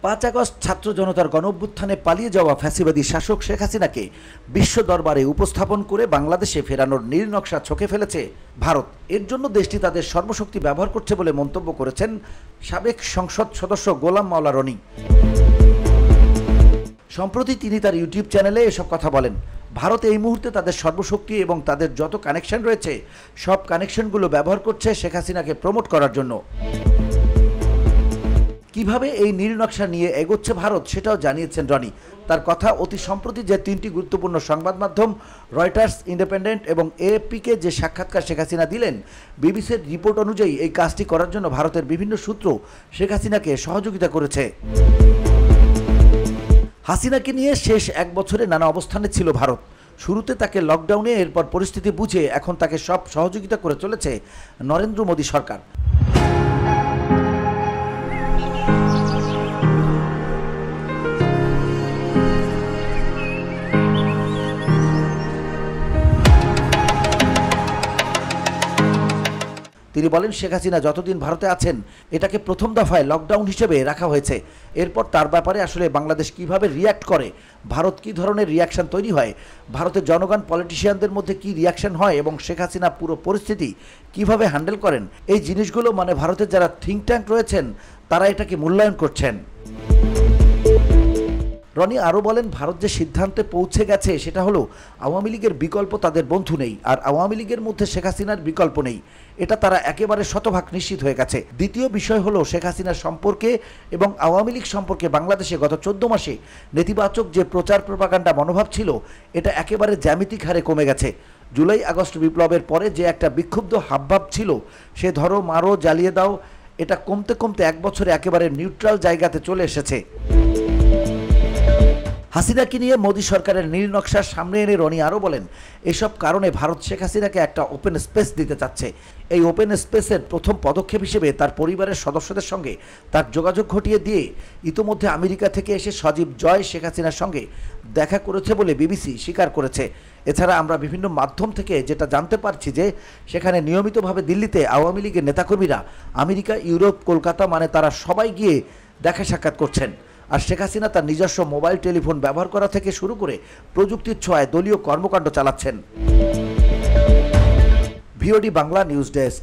5 August ছাত্র জনতার গণঅভ্যুত্থানে পালিয়ে যাওয়া ফ্যাসিবাদী শাসক শেখ হাসিনাকে বিশ্ব দরবারে উপস্থাপন করে বাংলাদেশে ফেরানোর নীলনকশা ছকে ফেলেছে ভারত। এর জন্য দেশটি তাদের সর্বশক্তি ব্যবহার করছে বলে মন্তব্য করেছেন সাবেক সংসদ সদস্য গোলাম মাওলা রনি। সম্প্রতি তিনি তার ইউটিউব চ্যানেলে এসব কথা বলেন। ভারত এই মুহূর্তে তাদের সর্বশক্তি এবং তাদের যত কানেকশন রয়েছে সব কানেকশনগুলো ব্যবহার করছে শেখ হাসিনাকে প্রমোট করার জন্য। কিভাবে এই নীলনকশা নিয়ে এগোচ্ছে ভারত সেটাও জানিয়েছেন রনি। তার কথা, অতি সম্প্রতি যে 3টি গুরুত্বপূর্ণ সংবাদ মাধ্যম রয়টার্স, ইন্ডিপেন্ডেন্ট এবং এএফপিকে যে সাক্ষাৎকার শেখ হাসিনা দিলেন, বিবিসির রিপোর্ট অনুযায়ী এই কাজটি করার জন্য ভারতের বিভিন্ন সূত্র শেখ হাসিনাকে সহযোগিতা করেছে। হাসিনাকে নিয়ে শেষ 1 বছরে নানা অবস্থানে ছিল ভারত। শুরুতে তাকে লকডাউনে, এরপর পরিস্থিতি বুঝে এখন তাকে সব সহযোগিতা করে চলেছে নরেন্দ্র মোদী সরকার। তিনি বলেন, শেখ হাসিনা যতদিন ভারতে আছেন এটাকে প্রথম দফায় লকডাউন হিসেবে রাখা হয়েছে। এরপর তার ব্যাপারে আসলে বাংলাদেশ কিভাবে রিয়্যাক্ট করে, ভারত কি ধরনের রিয়াকশন তৈরি হয়, ভারতের জনগণ পলিটিশিয়ানদের মধ্যে কি রিয়াকশন হয় এবং শেখ হাসিনা পুরো পরিস্থিতি কিভাবে হ্যান্ডেল করেন, এই জিনিসগুলো ভারতের যারা থিঙ্ক ট্যাঙ্ক রয়েছেন তারা এটাকে মূল্যায়ন করছেন। রনি আরও বলেন, ভারত যে সিদ্ধান্তে পৌঁছে গেছে সেটা হলো আওয়ামী লীগের বিকল্প তাদের বন্ধু নেই, আর আওয়ামী লীগের মধ্যে শেখ হাসিনার বিকল্প নেই, এটা তারা একেবারে শতভাগ নিশ্চিত হয়ে গেছে। দ্বিতীয় বিষয় হলো শেখ হাসিনার সম্পর্কে এবং আওয়ামী লীগ সম্পর্কে বাংলাদেশে গত 14 মাসে নেতিবাচক যে প্রচার প্রপাগান্ডা মনোভাব ছিল এটা একেবারে জ্যামিতিক হারে কমে গেছে। জুলাই আগস্ট বিপ্লবের পরে যে একটা বিক্ষুব্ধ হাবভাব ছিল, সে ধরো মারো জ্বালিয়ে দাও, এটা কমতে কমতে 1 বছরে একেবারে নিউট্রাল জায়গাতে চলে এসেছে। হাসিনাকে নিয়ে মোদী সরকারের নীলনকশার সামনে এনে রনি আরও বলেন, এসব কারণে ভারত শেখ হাসিনাকে একটা ওপেন স্পেস দিতে চাচ্ছে। এই ওপেন স্পেসের প্রথম পদক্ষেপ হিসেবে তার পরিবারের সদস্যদের সঙ্গে তার যোগাযোগ ঘটিয়ে দিয়ে ইতিমধ্যে আমেরিকা থেকে এসে সজীব জয় শেখ হাসিনার সঙ্গে দেখা করেছে বলে বিবিসি স্বীকার করেছে। এছাড়া আমরা বিভিন্ন মাধ্যম থেকে যেটা জানতে পারছি যে সেখানে নিয়মিতভাবে দিল্লিতে আওয়ামী লীগের নেতাকর্মীরা আমেরিকা, ইউরোপ, কলকাতা তারা সবাই গিয়ে দেখা সাক্ষাৎ করছেন। আর শেখ হাসিনা তার নিজস্ব মোবাইল টেলিফোন ব্যবহার করা থেকে শুরু করে প্রযুক্তির ছোঁয়ায় দলীয় কর্মকাণ্ড চালাচ্ছেন। VOD Bangla news desk.